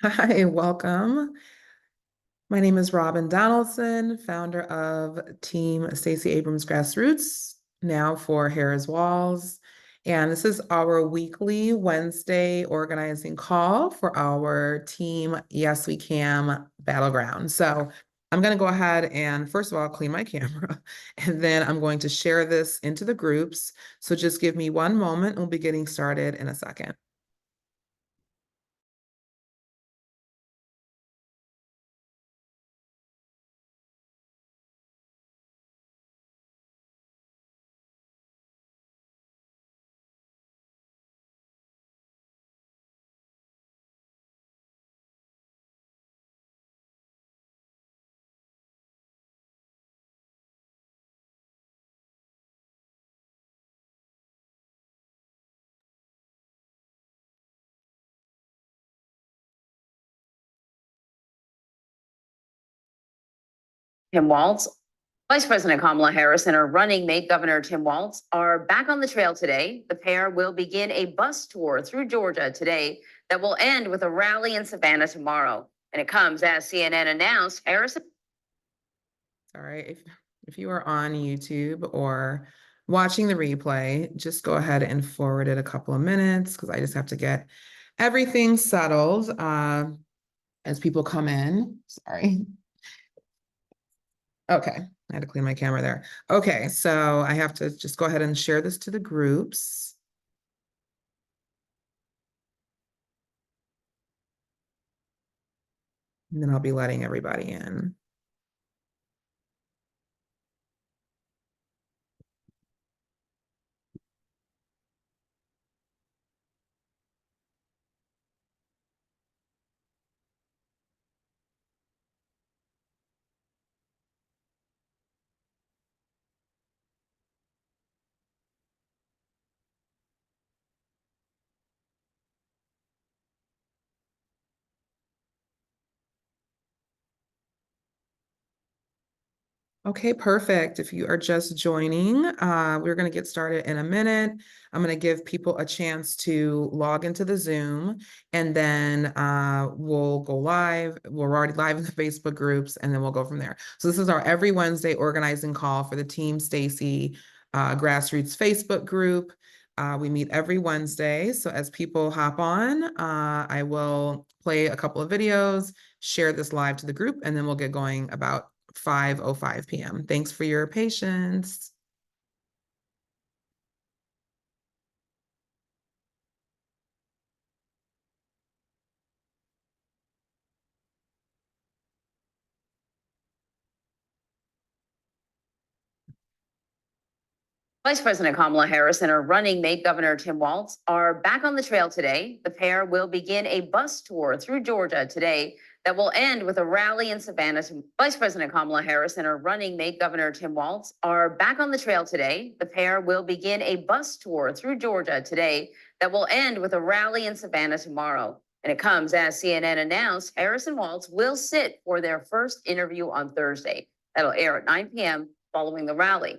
Hi, welcome. My name is Robin Donaldson, founder of Team Stacey Abrams Grassroots, now for Harris Walls. And this is our weekly Wednesday organizing call for our Team Yes We Can Battleground. So I'm going to go ahead and first of all, clean my camera, and then I'm going to share this into the groups. So just give me one moment, and we'll be getting started in a second. Tim Walz, Vice President Kamala Harris and her running mate, Governor Tim Walz, are back on the trail today. The pair will begin a bus tour through Georgia today that will end with a rally in Savannah tomorrow. And it comes as CNN announced Harris. Sorry, if you are on YouTube or watching the replay, just go ahead and forward it a couple of minutes because I just have to get everything settled as people come in. Sorry. Okay, I had to clean my camera there. Okay, so I have to just go ahead and share this to the groups. And then I'll be letting everybody in. Okay, perfect. If you are just joining, we're going to get started in a minute. I'm going to give people a chance to log into the Zoom, and then we'll go live. We're already live in the Facebook groups, and then we'll go from there. So this is our every Wednesday organizing call for the Team Stacey Grassroots Facebook group. We meet every Wednesday. So as people hop on, I will play a couple of videos, share this live to the group, and then we'll get going about 5:05 p.m. Thanks for your patience. Vice President Kamala Harris and her running mate, Governor Tim Walz, are back on the trail today. The pair will begin a bus tour through Georgia today that will end with a rally in Savannah. Vice President Kamala Harris and her running mate, Governor Tim Walz, are back on the trail today. The pair will begin a bus tour through Georgia today that will end with a rally in Savannah tomorrow. And it comes as CNN announced Harris and Walz will sit for their first interview on Thursday. That'll air at 9 p.m. following the rally.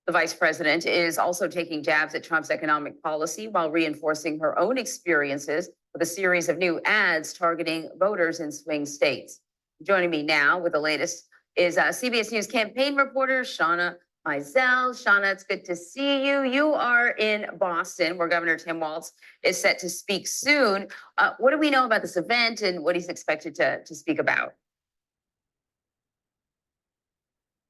The vice president is also taking jabs at Trump's economic policy while reinforcing her own experiences with a series of new ads targeting voters in swing states. Joining me now with the latest is CBS News campaign reporter Shauna Mizell. Shauna, it's good to see you. You are in Boston, where Governor Tim Walz is set to speak soon. What do we know about this event and what he's expected to speak about?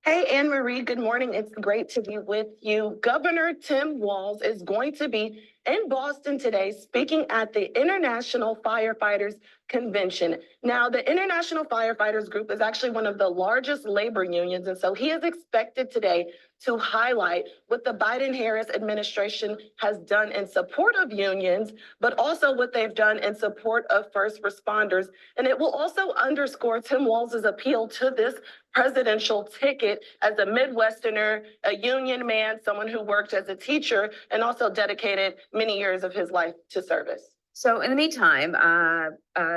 Hey, Anne Marie, good morning. It's great to be with you. Governor Tim Walz is going to be in Boston today speaking at the International Firefighters Convention. Now, the International Firefighters Group is actually one of the largest labor unions, and so he is expected today to highlight what the Biden-Harris administration has done in support of unions, but also what they've done in support of first responders. And it will also underscore Tim Walz's appeal to this presidential ticket as a Midwesterner, a union man, someone who worked as a teacher, and also dedicated many years of his life to service. So in the meantime,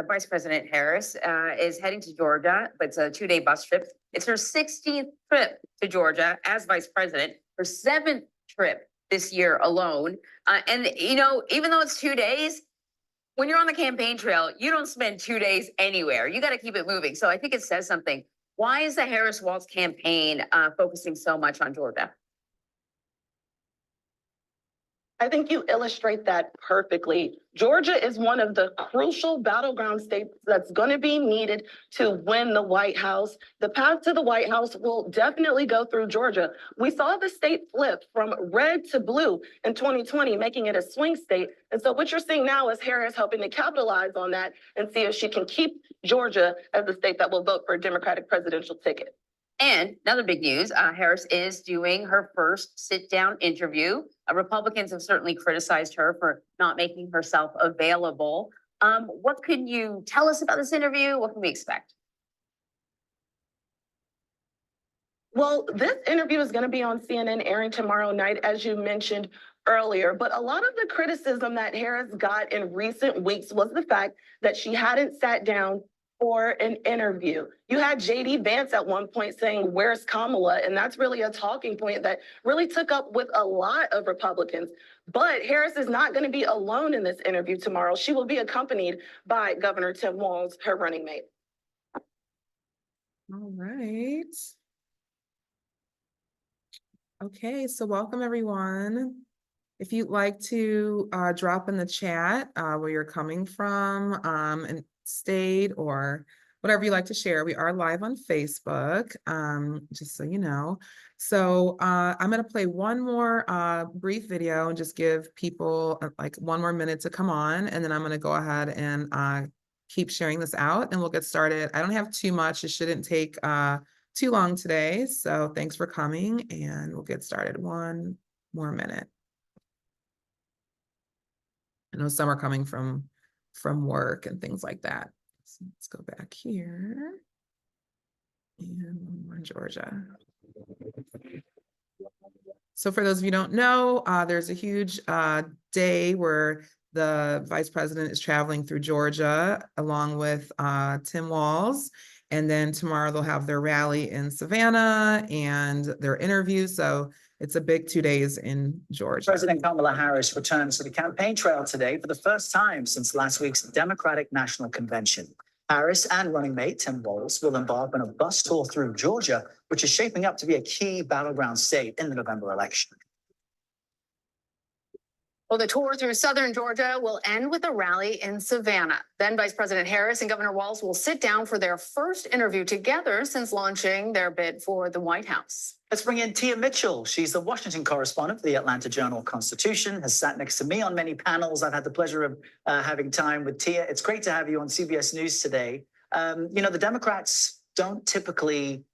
Vice President Harris is heading to Georgia, but it's a 2-day bus trip. It's her 16th trip to Georgia as vice president, her 7th trip this year alone. And, you know, even though it's 2 days, when you're on the campaign trail, you don't spend 2 days anywhere. You got to keep it moving. So I think it says something. Why is the Harris-Walz campaign focusing so much on Georgia? I think you illustrate that perfectly. Georgia is one of the crucial battleground states that's going to be needed to win the White House. The path to the White House will definitely go through Georgia. We saw the state flip from red to blue in 2020, making it a swing state. And so what you're seeing now is Harris helping to capitalize on that and see if she can keep Georgia as the state that will vote for a Democratic presidential ticket. And another big news, Harris is doing her first sit-down interview. Republicans have certainly criticized her for not making herself available. What can you tell us about this interview? What can we expect? Well, this interview is going to be on CNN airing tomorrow night, as you mentioned earlier. But a lot of the criticism that Harris got in recent weeks was the fact that she hadn't sat down for an interview. You had J.D. Vance at one point saying, "Where's Kamala?" And that's really a talking point that really took up with a lot of Republicans. But Harris is not going to be alone in this interview tomorrow. She will be accompanied by Governor Tim Walz, her running mate. All right. Okay, so welcome everyone. If you'd like to drop in the chat where you're coming from and state or whatever you like to share. We are live on Facebook, just so you know. So I'm going to play one more brief video and just give people like 1 more minute to come on. And then I'm going to go ahead and keep sharing this out and we'll get started. I don't have too much. It shouldn't take too long today. So thanks for coming and we'll get started. 1 more minute. I know some are coming from work and things like that. So let's go back here. And we're in Georgia. So for those of you who don't know, there's a huge day where the vice president is traveling through Georgia along with Tim Walz. And then tomorrow they'll have their rally in Savannah and their interview. So it's a big 2 days in Georgia. President Kamala Harris returns to the campaign trail today for the first time since last week's Democratic National Convention. Harris and running mate Tim Walz will embark on a bus tour through Georgia, which is shaping up to be a key battleground state in the November election. Well, the tour through southern Georgia will end with a rally in Savannah. Then Vice President Harris and Governor Walz will sit down for their first interview together since launching their bid for the White House. Let's bring in Tia Mitchell. She's the Washington correspondent for the Atlanta Journal-Constitution, has sat next to me on many panels. I've had the pleasure of having time with Tia. It's great to have you on CBS News today. You know, the Democrats don't typically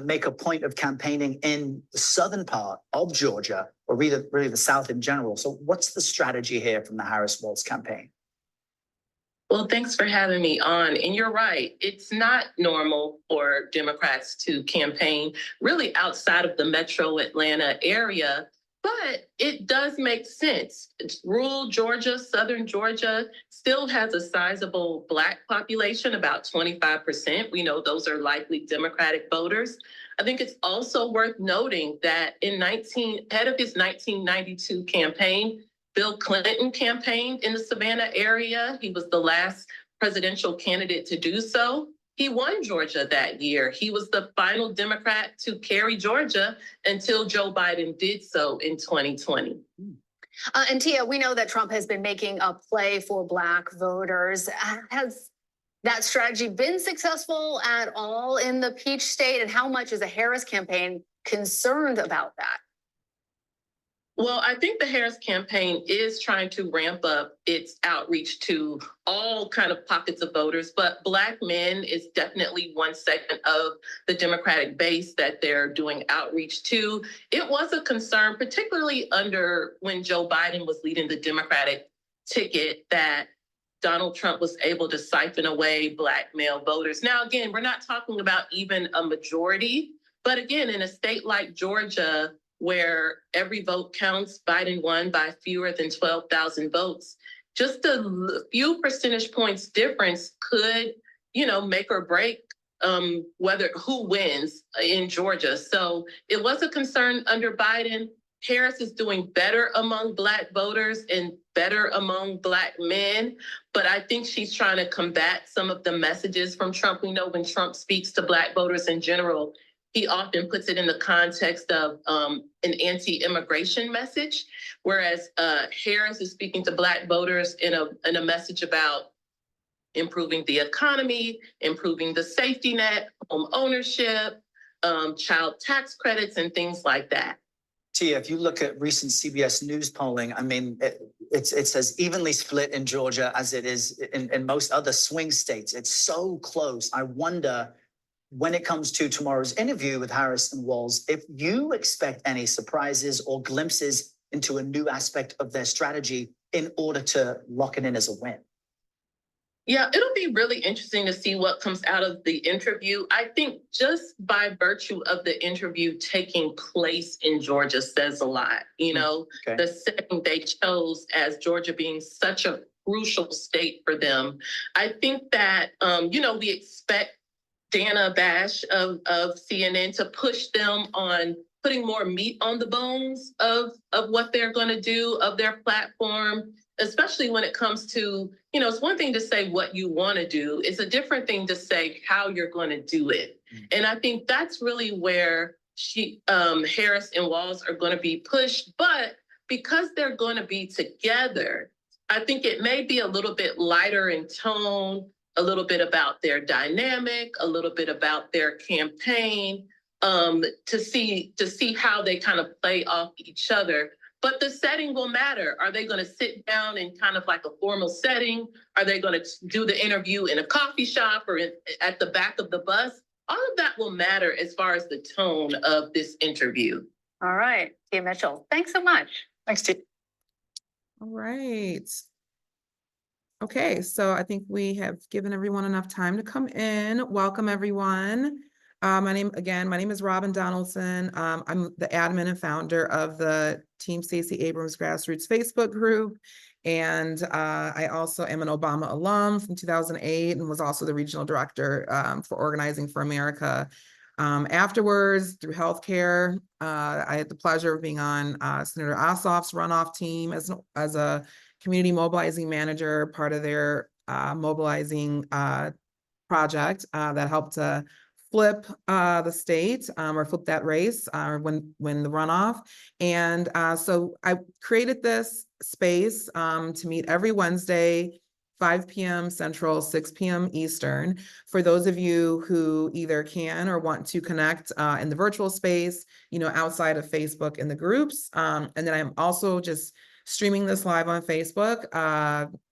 make a point of campaigning in the southern part of Georgia, or really the South in general. So what's the strategy here from the Harris-Walz campaign? Well, thanks for having me on. And you're right. It's not normal for Democrats to campaign really outside of the metro Atlanta area, but it does make sense. Rural Georgia, southern Georgia still has a sizable Black population, about 25%. We know those are likely Democratic voters. I think it's also worth noting that ahead of his 1992 campaign, Bill Clinton campaigned in the Savannah area. He was the last presidential candidate to do so. He won Georgia that year. He was the final Democrat to carry Georgia until Joe Biden did so in 2020. And Tia, we know that Trump has been making a play for Black voters. Has that strategy been successful at all in the Peach State? And how much is the Harris campaign concerned about that? Well, I think the Harris campaign is trying to ramp up its outreach to all kind of pockets of voters, but Black men is definitely one segment of the Democratic base that they're doing outreach to. It was a concern, particularly when Joe Biden was leading the Democratic ticket, that Donald Trump was able to siphon away Black male voters. Now, again, we're not talking about even a majority, but again, in a state like Georgia, where every vote counts, Biden won by fewer than 12,000 votes. Just a few percentage points difference could, make or break who wins in Georgia. So it was a concern under Biden. Harris is doing better among Black voters and better among Black men, but I think she's trying to combat some of the messages from Trump. We know when Trump speaks to Black voters in general, he often puts it in the context of an anti-immigration message, whereas Harris is speaking to Black voters in a message about improving the economy, improving the safety net, home ownership, child tax credits, and things like that. Tia, if you look at recent CBS News polling, I mean, it's as evenly split in Georgia as it is in most other swing states. It's so close. I wonder, when it comes to tomorrow's interview with Harris and Walz, if you expect any surprises or glimpses into a new aspect of their strategy in order to lock it in as a win. Yeah, it'll be really interesting to see what comes out of the interview. I think just by virtue of the interview taking place in Georgia says a lot. You know, the setting they chose as Georgia being such a crucial state for them. I think that, you know, we expect Dana Bash of CNN to push them on putting more meat on the bones of what they're going to do, of their platform, especially when it comes to, you know, it's one thing to say what you want to do. It's a different thing to say how you're going to do it. And I think that's really where Harris and Walz are going to be pushed. But because they're going to be together, I think it may be a little bit lighter in tone, a little bit about their dynamic, a little bit about their campaign, to see how they kind of play off each other. But the setting will matter. Are they going to sit down in kind of like a formal setting? Are they going to do the interview in a coffee shop or at the back of the bus? All of that will matter as far as the tone of this interview. All right, Tia Mitchell, thanks so much. Thanks, Tia. All right. Okay, so I think we have given everyone enough time to come in. Welcome, everyone. My name is Robin Donaldson. I'm the admin and founder of the Team Stacey Abrams Grassroots Facebook group. And I also am an Obama alum from 2008 and was also the regional director for Organizing for America. Afterwards, through healthcare, I had the pleasure of being on Senator Ossoff's runoff team as a community mobilizing manager, part of their mobilizing project that helped to flip the state or flip that race when the runoff. And so I created this space to meet every Wednesday, 5 p.m. Central, 6 p.m. Eastern, for those of you who either can or want to connect in the virtual space, you know, outside of Facebook in the groups. And then I'm also just streaming this live on Facebook.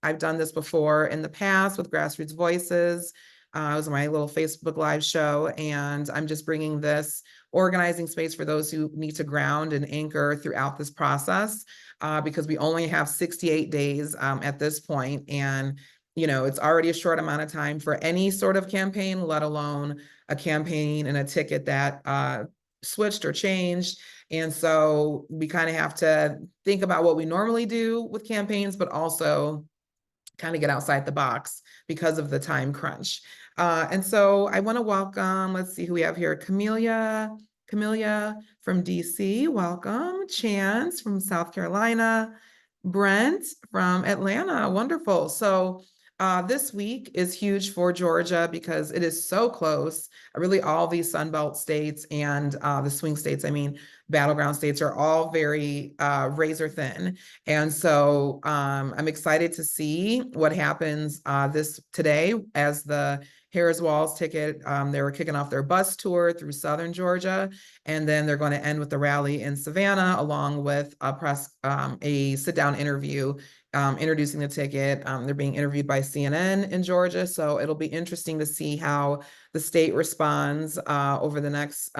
I've done this before in the past with Grassroots Voices. It was my little Facebook Live show, and I'm just bringing this organizing space for those who need to ground and anchor throughout this process, because we only have 68 days at this point, and you know, it's already a short amount of time for any sort of campaign, let alone a campaign and a ticket that switched or changed. And so we kind of have to think about what we normally do with campaigns, but also kind of get outside the box because of the time crunch. And so I want to welcome, let's see who we have here. Camelia from DC, welcome. Chance from South Carolina. Brent from Atlanta, wonderful. So this week is huge for Georgia because it is so close. Really all these Sunbelt states and the swing states, I mean, battleground states are all very razor thin. And so I'm excited to see what happens today as the Harris-Walz ticket. They were kicking off their bus tour through Southern Georgia, and then they're going to end with the rally in Savannah, along with a sit-down interview introducing the ticket. They're being interviewed by CNN in Georgia, so it'll be interesting to see how the state responds over the next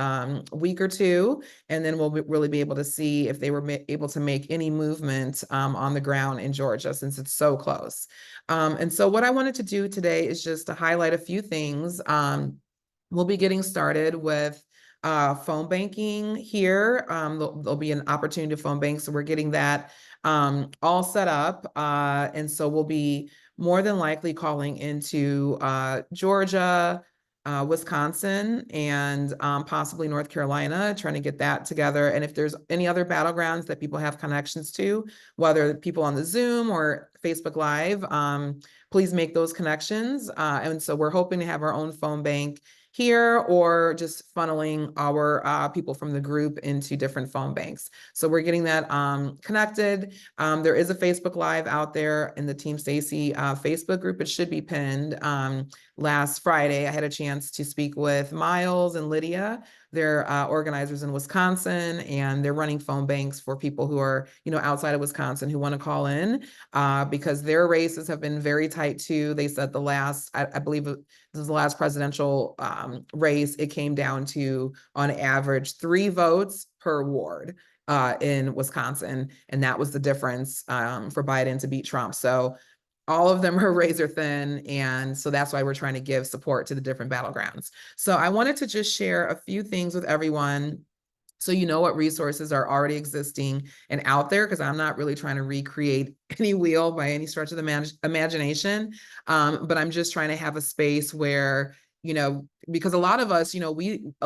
week or two, and then we'll really be able to see if they were able to make any movement on the ground in Georgia, since it's so close. And so what I wanted to do today is just to highlight a few things. We'll be getting started with phone banking here. There'll be an opportunity to phone bank, so we're getting that all set up. And so we'll be more than likely calling into Georgia, Wisconsin and possibly North Carolina, trying to get that together. And if there's any other battlegrounds that people have connections to, whether people on the Zoom or Facebook Live, please make those connections. And so we're hoping to have our own phone bank here, or just funneling our people from the group into different phone banks. So we're getting that connected. There is a Facebook Live out there in the Team Stacy Facebook group. It should be pinned. Last Friday, I had a chance to speak with Miles and Lydia. They're organizers in Wisconsin, and they're running phone banks for people who are, outside of Wisconsin who want to call in, because their races have been very tight too. They said the last, I believe this is the last presidential race, it came down to, on average, 3 votes per ward in Wisconsin. And that was the difference for Biden to beat Trump. So all of them are razor thin. And so that's why we're trying to give support to the different battlegrounds. So I wanted to just share a few things with everyone, so you know what resources are already existing and out there, because I'm not really trying to recreate any wheel by any stretch of the imagination. But I'm just trying to have a space where, because a lot of us, a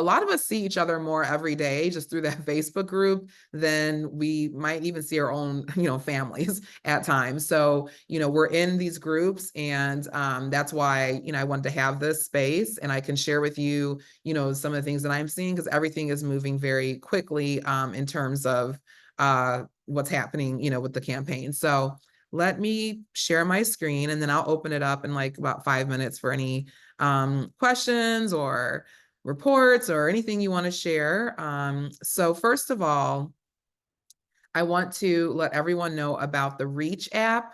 lot of us see each other more every day just through that Facebook group than we might even see our own, families at times. So, we're in these groups, and that's why, I wanted to have this space, and I can share with you, some of the things that I'm seeing, because everything is moving very quickly in terms of what's happening, with the campaign. So let me share my screen, and then I'll open it up in like about 5 minutes for any questions or reports or anything you want to share. So first of all, I want to let everyone know about the Reach app.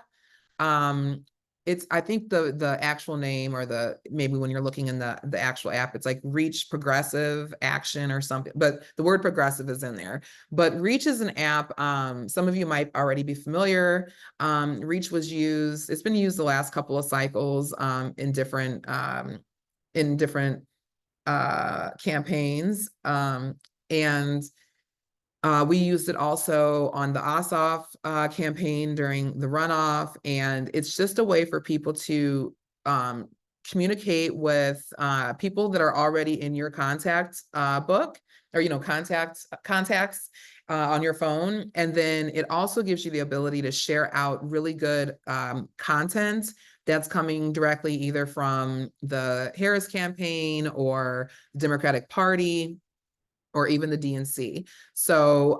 I think the actual name, or maybe when you're looking in the actual app, it's like Reach Progressive Action or something, but the word progressive is in there. But Reach is an app. Some of you might already be familiar. Reach it's been used the last couple of cycles in different campaigns. And we used it also on the Ossoff campaign during the runoff. And it's just a way for people to communicate with people that are already in your contact book, or, contacts on your phone. And then it also gives you the ability to share out really good content that's coming directly either from the Harris campaign or the Democratic Party, or even the DNC. So,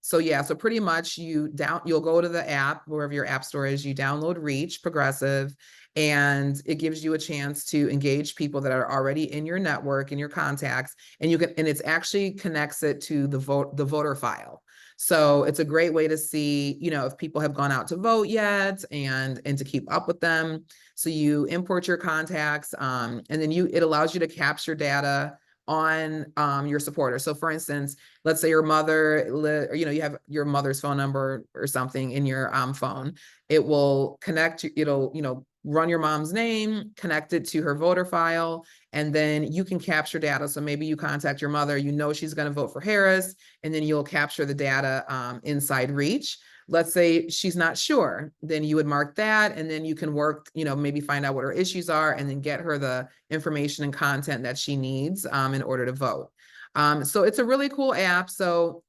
so pretty much you'll go to the app, wherever your app store is, you download Reach Progressive, and it gives you a chance to engage people that are already in your network, in your contacts, and it's actually connects it to the voter file. So it's a great way to see, if people have gone out to vote yet, and to keep up with them. So you import your contacts, and then it allows you to capture data on your supporters. So for instance, let's say your mother, you have your mother's phone number or something in your phone. It will connect, it'll, run your mom's name, connect it to her voter file, and then you can capture data. So maybe you contact your mother, she's going to vote for Harris, and then you'll capture the data inside Reach. Let's say she's not sure, then you would mark that, and then you can work, maybe find out what her issues are, and then get her the information and content that she needs in order to vote. So it's a really cool app. So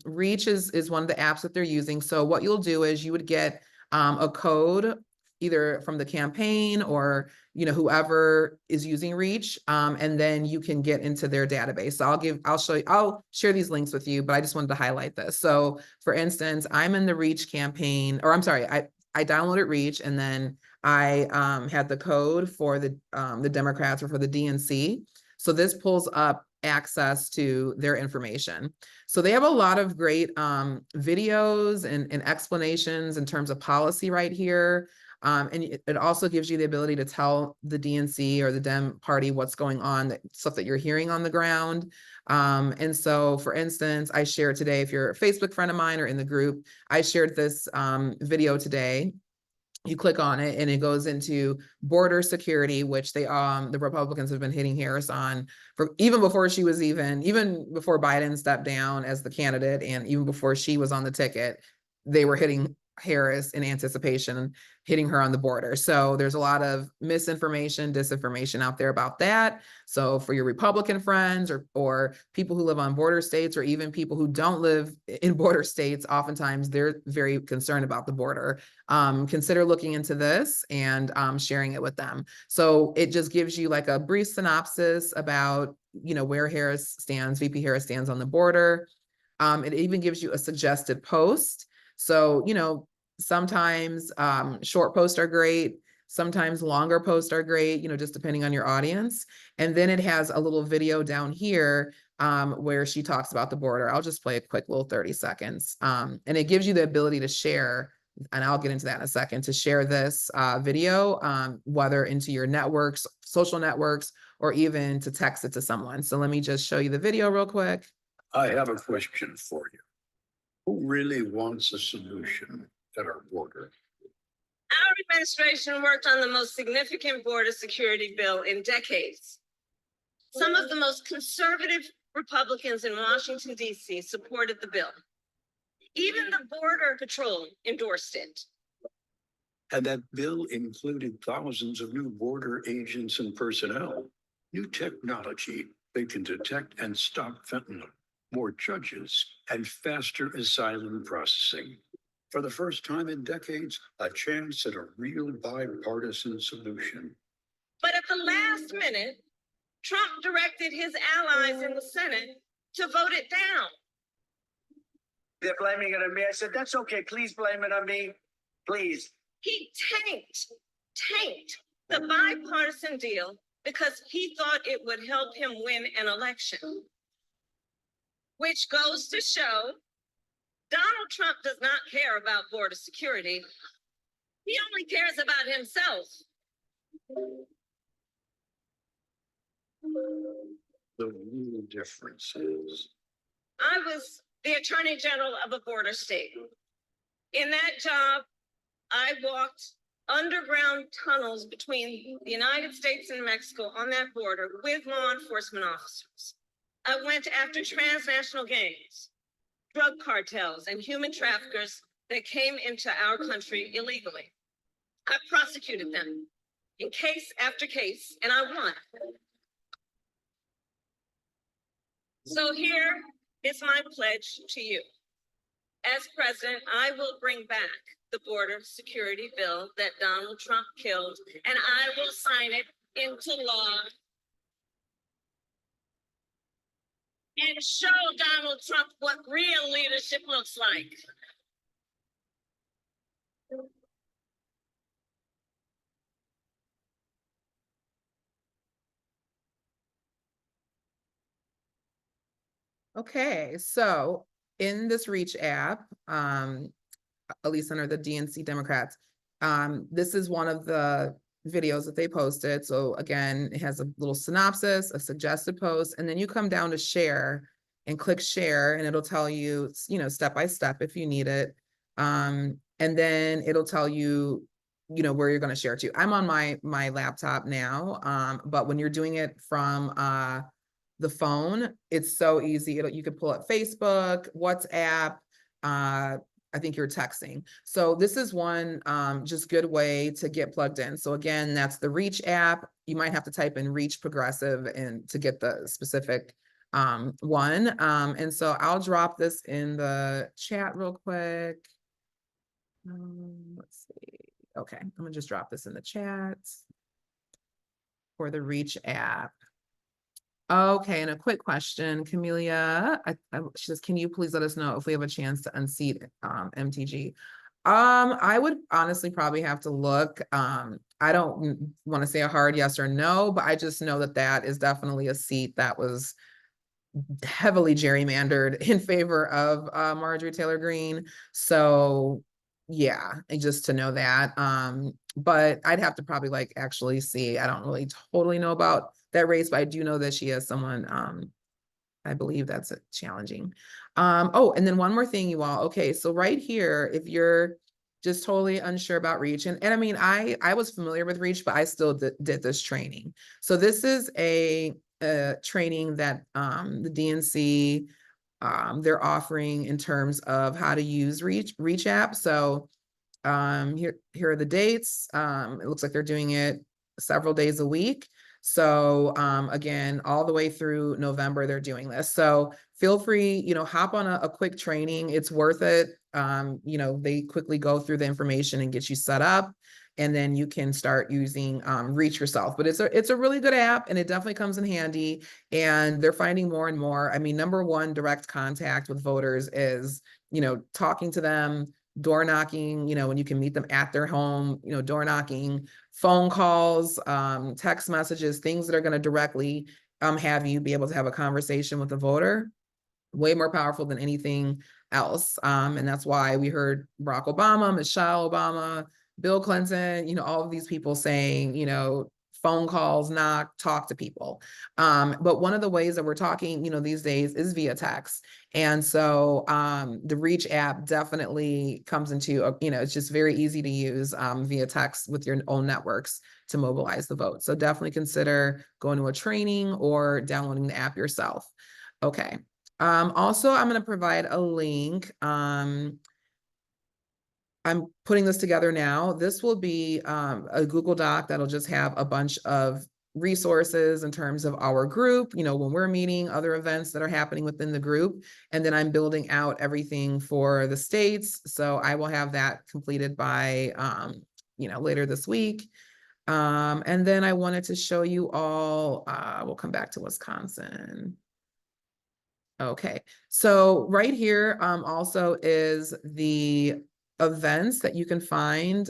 Reach is one of the apps that they're using. So what you'll do is you would get a code either from the campaign or whoever is using Reach, and then you can get into their database. So I'll share these links with you, but I just wanted to highlight this. So for instance, I'm in the Reach campaign, or I'm sorry, I downloaded Reach, and then I had the code for the Democrats, or for the DNC. So this pulls up access to their information. So they have a lot of great videos and explanations in terms of policy right here. And it also gives you the ability to tell the DNC or the Dem party what's going on, stuff that you're hearing on the ground. And so, for instance, I shared today, if you're a Facebook friend of mine or in the group, I shared this video today. You click on it and it goes into border security, which the Republicans have been hitting Harris on for even before Biden stepped down as the candidate, and even before she was on the ticket, they were hitting Harris in anticipation hitting her on the border. So there's a lot of misinformation, disinformation out there about that. So for your Republican friends or people who live on border states, or even people who don't live in border states, oftentimes they're very concerned about the border. Consider looking into this and sharing it with them. So it just gives you like a brief synopsis about, where Harris stands, VP Harris stands on the border. It even gives you a suggested post. So, sometimes short posts are great. Sometimes longer posts are great, just depending on your audience. And then it has a little video down here where she talks about the border. I'll just play a quick little 30 seconds. And it gives you the ability to share, and I'll get into that in a second, to share this video, whether into your networks, social networks, or even to text it to someone. So let me just show you the video real quick. I have a question for you. Who really wants a solution at our border? Our administration worked on the most significant border security bill in decades. Some of the most conservative Republicans in Washington, D.C. supported the bill. Even the Border Patrol endorsed it. And that bill included thousands of new border agents and personnel, new technology that can detect and stop fentanyl, more judges, and faster asylum processing. For the first time in decades, a chance at a real bipartisan solution. But at the last minute, Trump directed his allies in the Senate to vote it down. They're blaming it on me. I said, that's okay. Please blame it on me. Please. He tanked the bipartisan deal because he thought it would help him win an election. Which goes to show Donald Trump does not care about border security. He only cares about himself. The real difference is I was the Attorney General of a border state. In that job, I walked underground tunnels between the United States and Mexico on that border with law enforcement officers. I went after transnational gangs, drug cartels, and human traffickers that came into our country illegally. I prosecuted them in case after case, and I won. So here is my pledge to you. As president, I will bring back the border security bill that Donald Trump killed, and I will sign it into law and show Donald Trump what real leadership looks like. Okay, so in this Reach app, at least under the DNC Democrats, this is one of the videos that they posted. So again, it has a little synopsis, a suggested post, and then you come down to share and click share, and it'll tell you, step by step if you need it. And then it'll tell you, where you're going to share to. I'm on my laptop now, but when you're doing it from the phone, it's so easy. You could pull up Facebook, WhatsApp, I think you're texting. So this is one just good way to get plugged in. So again, that's the Reach app. You might have to type in Reach Progressive and to get the specific one. And so I'll drop this in the chat real quick. Let's see. Okay, I'm gonna just drop this in the chat for the Reach app. Okay, and a quick question, Camelia. She says, can you please let us know if we have a chance to unseat MTG? I would honestly probably have to look. I don't want to say a hard yes or no, but I just know that that is definitely a seat that was heavily gerrymandered in favor of Marjorie Taylor Greene. So yeah, and just to know that. But I'd have to probably actually see. I don't really totally know about that race, but I do know that she has someone, I believe that's challenging. Oh, and then one more thing, you all. Okay, so right here, if you're just totally unsure about Reach, and I mean, I was familiar with Reach, but I still did this training. So this is a training that the DNC they're offering in terms of how to use Reach app. So Here are the dates. It looks like they're doing it several days a week. So again, all the way through November, they're doing this. So feel free, hop on a quick training. It's worth it. They quickly go through the information and get you set up. And then you can start using Reach Yourself. But it's a really good app, and it definitely comes in handy. And they're finding more and more. I mean, number one, direct contact with voters is, talking to them, door knocking, when you can meet them at their home, door knocking, phone calls, text messages, things that are going to directly have you be able to have a conversation with the voter. Way more powerful than anything else. And that's why we heard Barack Obama, Michelle Obama, Bill Clinton, all of these people saying, phone calls, talk to people. But one of the ways that we're talking, these days is via text. And so the Reach app definitely comes into, it's just very easy to use via text with your own networks to mobilize the vote. So definitely consider going to a training or downloading the app yourself. Okay. Also, I'm going to provide a link. I'm putting this together now. This will be a Google Doc that'll just have a bunch of resources in terms of our group, when we're meeting, other events that are happening within the group. And then I'm building out everything for the states. So I will have that completed by, later this week. And then I wanted to show you all, we'll come back to Wisconsin. Okay, so right here also is the events that you can find,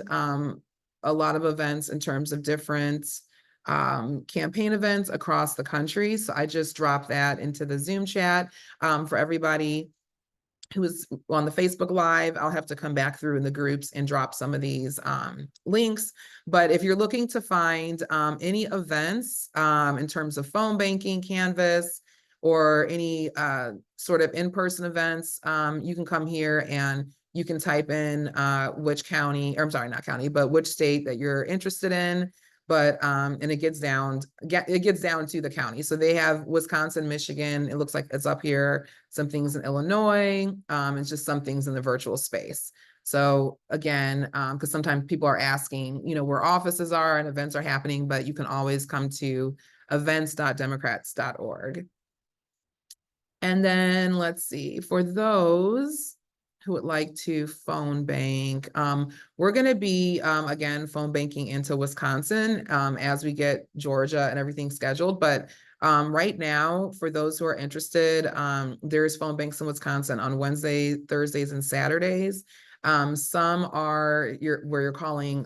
a lot of events in terms of different campaign events across the country. So I just dropped that into the Zoom chat for everybody who was on the Facebook Live. I'll have to come back through in the groups and drop some of these links. But if you're looking to find any events in terms of phone banking, Canvas, or any sort of in-person events, you can come here and you can type in which county, or I'm sorry, not county, but which state that you're interested in. But and it gets down to the county. So they have Wisconsin, Michigan. It looks like it's up here. Some things in Illinois. It's just some things in the virtual space. So again, because sometimes people are asking, where offices are and events are happening, but you can always come to events.democrats.org. And then let's see, for those who would like to phone bank, we're going to be, again, phone banking into Wisconsin as we get Georgia and everything scheduled. But right now, for those who are interested, there's phone banks in Wisconsin on Wednesday, Thursdays, and Saturdays. Some are where you're calling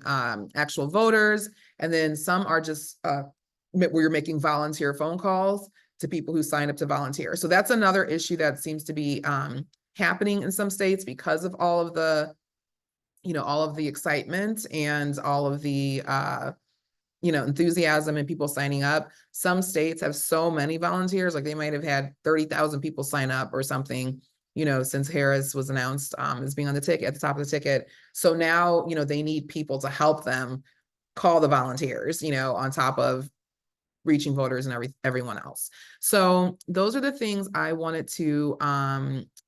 actual voters, and then some are just where you're making volunteer phone calls to people who sign up to volunteer. So that's another issue that seems to be happening in some states because of all of the, all of the excitement and all of the, enthusiasm and people signing up. Some states have so many volunteers, like they might have had 30,000 people sign up or something, since Harris was announced as being on the ticket, at the top of the ticket. So now, they need people to help them call the volunteers, on top of reaching voters and everyone else. So those are the things I wanted to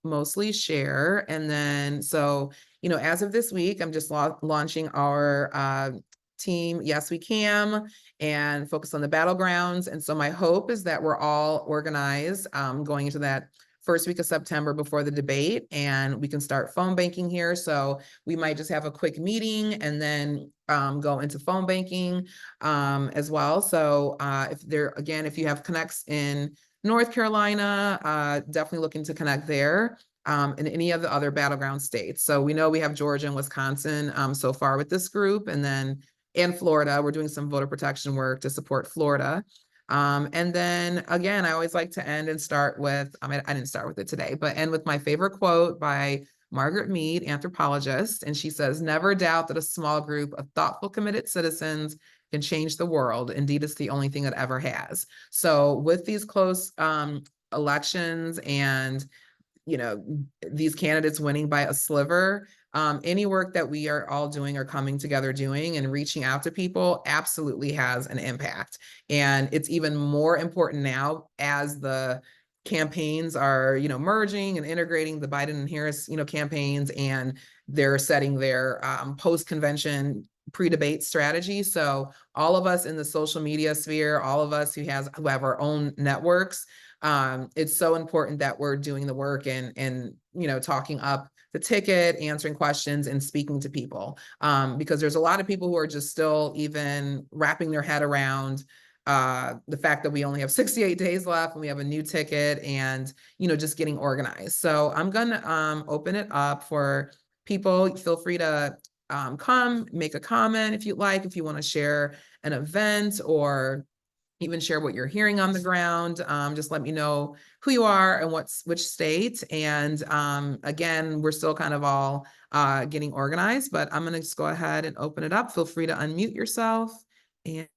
mostly share. And then, so, as of this week, I'm just launching our team, Yes We Can, and focus on the battlegrounds. And so my hope is that we're all organized going into that first week of September before the debate, and we can start phone banking here. So we might just have a quick meeting and then go into phone banking as well. So if you have connects in North Carolina, definitely looking to connect there. And any of the other battleground states. So we know we have Georgia and Wisconsin so far with this group, and then in Florida, we're doing some voter protection work to support Florida. And then again, I always like to end and start with, I didn't start with it today, but end with my favorite quote by Margaret Mead, anthropologist. And she says, "Never doubt that a small group of thoughtful, committed citizens can change the world. Indeed, it's the only thing that ever has." So with these close elections and these candidates winning by a sliver, any work that we are all doing or coming together doing and reaching out to people absolutely has an impact. And it's even more important now as the campaigns are, merging and integrating the Biden and Harris, campaigns, and they're setting their post-convention pre-debate strategy. So all of us in the social media sphere, all of us who have our own networks, it's so important that we're doing the work and talking up the ticket, answering questions, and speaking to people, because there's a lot of people who are just still even wrapping their head around the fact that we only have 68 days left and we have a new ticket, and just getting organized. So I'm gonna open it up for people. Feel free to come make a comment if you'd like, if you want to share an event or even share what you're hearing on the ground. Just let me know who you are and which state. And again, we're still kind of all getting organized, but I'm going to just go ahead and open it up. Feel free to unmute yourself. And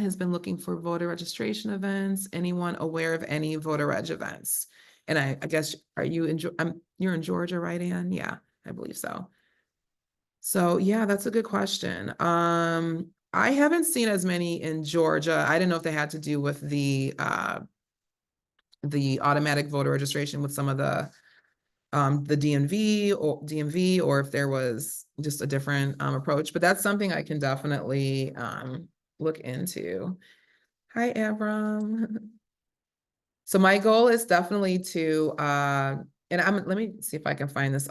has been looking for voter registration events. Anyone aware of any voter reg events? And I guess, are you you're in Georgia, right, Ann? Yeah, I believe so. So yeah, that's a good question. I haven't seen as many in Georgia. I didn't know if they had to do with the automatic voter registration with some of the DMV, or if there was just a different approach. But that's something I can definitely look into. Hi, Abram. So my goal is definitely to, let me see if I can find there's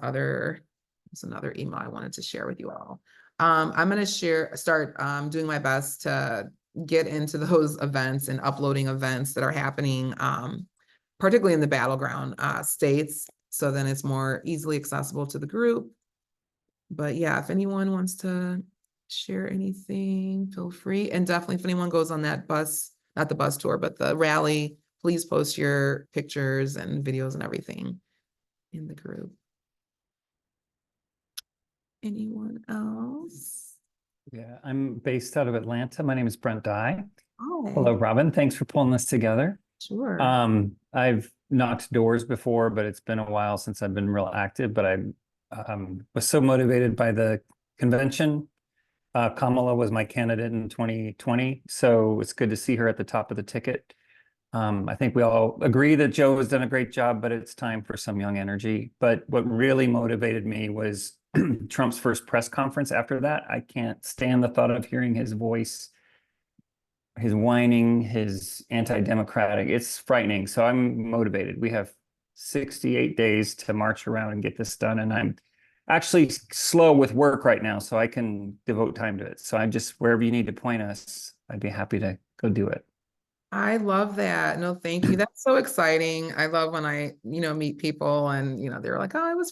another email I wanted to share with you all. I'm going to start doing my best to get into those events and uploading events that are happening, particularly in the Battleground states. So then it's more easily accessible to the group. But yeah, if anyone wants to share anything, feel free. And definitely if anyone goes on that bus, not the bus tour, but the rally, please post your pictures and videos and everything in the group. Anyone else? Yeah, I'm based out of Atlanta. My name is Brent Dye. Hi. Hello, Robin. Thanks for pulling this together. Sure. I've knocked doors before, but it's been a while since I've been real active, but I was so motivated by the convention. Kamala was my candidate in 2020, so it's good to see her at the top of the ticket. I think we all agree that Joe has done a great job, but it's time for some young energy. But what really motivated me was Trump's first press conference after that. I can't stand the thought of hearing his voice, his whining, his anti-democratic. It's frightening. So I'm motivated. We have 68 days to march around and get this done. And I'm actually slow with work right now, so I can devote time to it. So I'm just, wherever you need to point us, I'd be happy to go do it. I love that. No, thank you. That's so exciting. I love when I, meet people and, they're like, oh,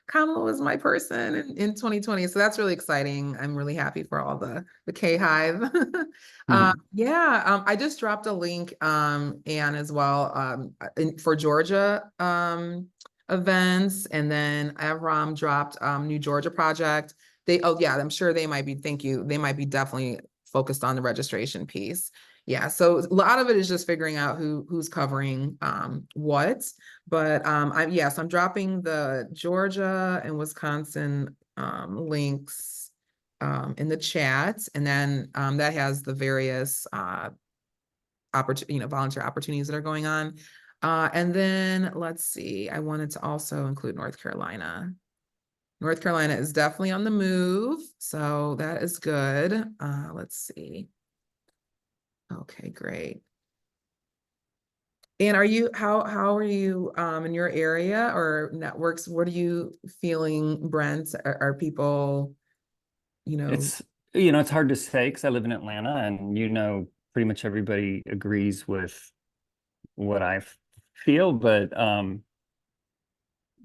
Kamala was my person in 2020. So that's really exciting. I'm really happy for all the K-Hive. I just dropped a link, Anne, as well, for Georgia events. And then Avram dropped New Georgia Project. I'm sure they might be, thank you. They might be definitely focused on the registration piece. Yeah, so a lot of it is just figuring out who's covering what. But I'm dropping the Georgia and Wisconsin links in the chat, and then that has the various volunteer opportunities that are going on. And then let's see, I wanted to also include North Carolina. North Carolina is definitely on the move, so that is good. Let's see. Okay, great. And how are you in your area or networks? What are you feeling, Brent? Are people, It's, it's hard to say because I live in Atlanta and, pretty much everybody agrees with what I feel, but, I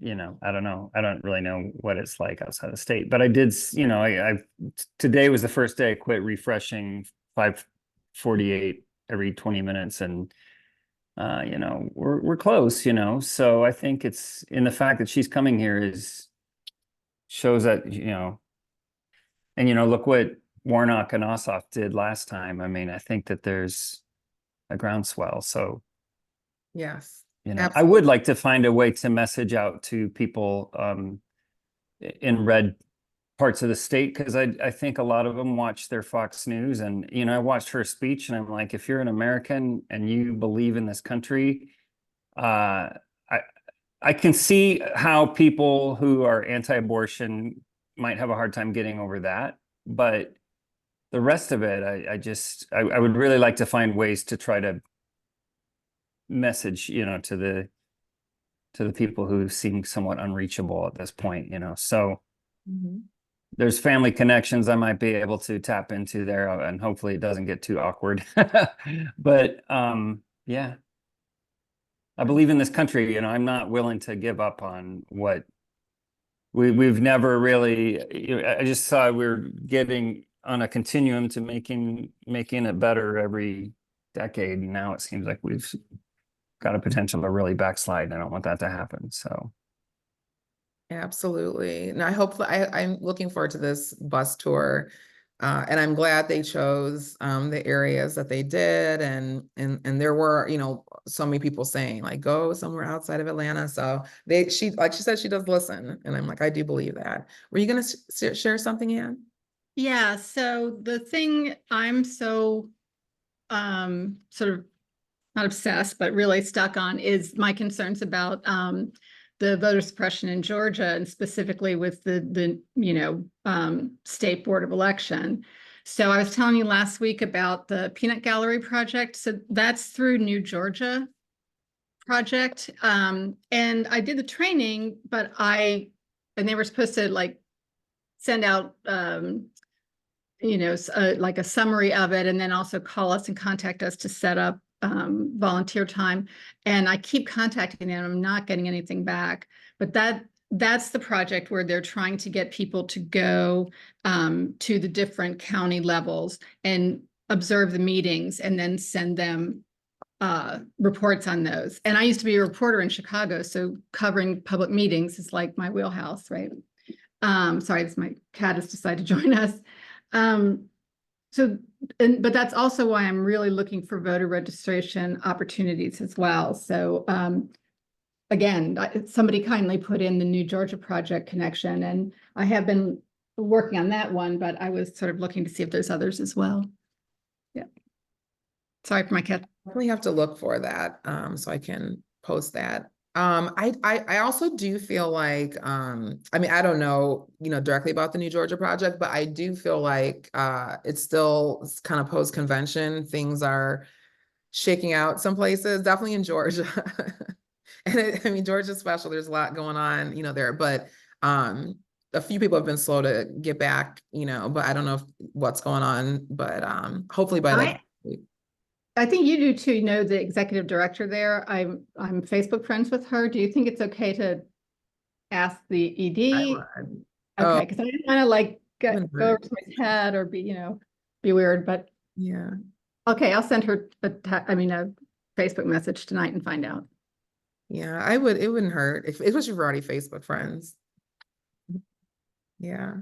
don't know. I don't really know what it's like outside the state, but I did, today was the first day I quit refreshing 548 every 20 minutes. And, we're close, so I think it's in the fact that she's coming here shows that, and, look what Warnock and Ossoff did last time. I mean, I think that there's a groundswell. So, yes, I would like to find a way to message out to people in red parts of the state, because I think a lot of them watch their Fox News, and I watched her speech, and I'm like, if you're an American and you believe in this country, I can see how people who are anti-abortion might have a hard time getting over that, but the rest of it, I would really like to find ways to try to message, to the people who seem somewhat unreachable at this point, so there's family connections I might be able to tap into there, and hopefully it doesn't get too awkward. But yeah, I believe in this country, I'm not willing to give up on what we've never really, I just saw we're getting on a continuum to making it better every decade. And now it seems like we've got a potential to really backslide, and I don't want that to happen. So Absolutely. And I'm looking forward to this bus tour. And I'm glad they chose the areas that they did. And there were, so many people saying like, go somewhere outside of Atlanta. So like she said, she does listen. And I'm like, I do believe that. Were you going to share something, Ann? Yeah, so the thing I'm so sort of not obsessed, but really stuck on is my concerns about the voter suppression in Georgia, and specifically with the State Board of Election. So I was telling you last week about the Peanut Gallery project. So that's through New Georgia project. And I did the training, but and they were supposed to like send out like a summary of it, and then also call us and contact us to set up volunteer time. And I keep contacting them. I'm not getting anything back, but that's the project where they're trying to get people to go to the different county levels and observe the meetings and then send them reports on those. And I used to be a reporter in Chicago, so covering public meetings is like my wheelhouse, right? Sorry, my cat has decided to join us. But that's also why I'm really looking for voter registration opportunities as well. So again, somebody kindly put in the New Georgia Project connection, and I have been working on that one, but I was sort of looking to see if there's others as well. Yeah. Sorry for my cat. Definitely have to look for that so I can post that. I also do feel like I mean, I don't know, directly about the New Georgia Project, but I do feel like it's still kind of post-convention. Things are shaking out some places, definitely in Georgia. And I mean, Georgia's special. There's a lot going on, there, but a few people have been slow to get back, but I don't know what's going on, but hopefully by I think you do too, the executive director there. I'm Facebook friends with her. Do you think it's okay to ask the ED? Okay, because I didn't want to like go over to his head or be weird, but yeah. Okay, I'll send her a Facebook message tonight and find out. Yeah, it wouldn't hurt if especially if we're already Facebook friends. Yeah.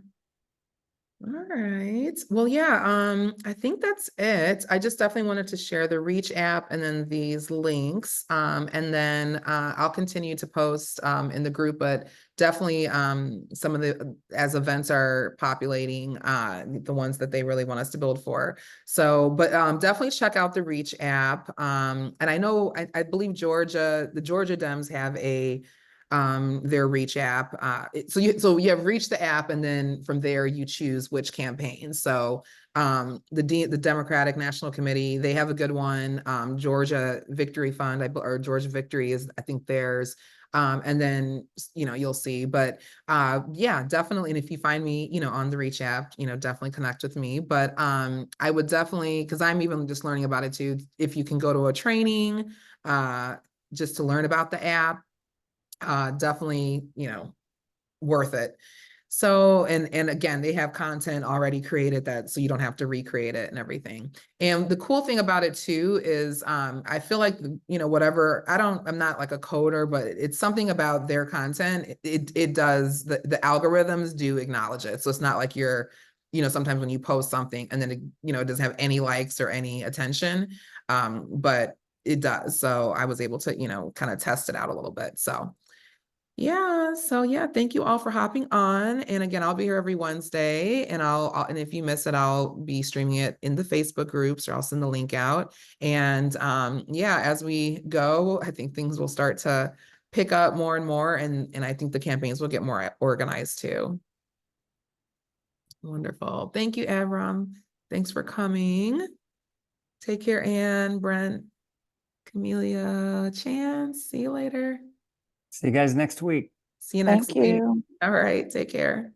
All right. Well, yeah, I think that's it. I just definitely wanted to share the Reach app and then these links. And then I'll continue to post in the group, but definitely some of as events are populating, the ones that they really want us to build for. So, but definitely check out the Reach app. And I know, I believe the Georgia Dems have their Reach app. So you have Reach the app, and then from there you choose which campaign. So the Democratic National Committee, they have a good one. Georgia Victory Fund, or Georgia Victory is, I think, theirs. And then you'll see. But yeah, definitely. And if you find me on the Reach app, definitely connect with me. But I would definitely, because I'm even just learning about it too, if you can go to a training just to learn about the app, definitely, worth it. So, and again, they have content already created so you don't have to recreate it and everything. And the cool thing about it too is, I feel like, whatever, I'm not like a coder, but it's something about their content. It does, the algorithms do acknowledge it. So it's not like you're, sometimes when you post something and then it doesn't have any likes or any attention, but it does. So I was able to, kind of test it out a little bit. So Yeah, so yeah, thank you all for hopping on. And again, I'll be here every Wednesday, and and if you miss it, I'll be streaming it in the Facebook groups, or I'll send the link out. And yeah, as we go, I think things will start to pick up more and more, and I think the campaigns will get more organized too. Wonderful. Thank you, Avram. Thanks for coming. Take care, Anne, Brent, Camelia, Chance. See you later. See you guys next week. See you next Thank week. you. All right, take care.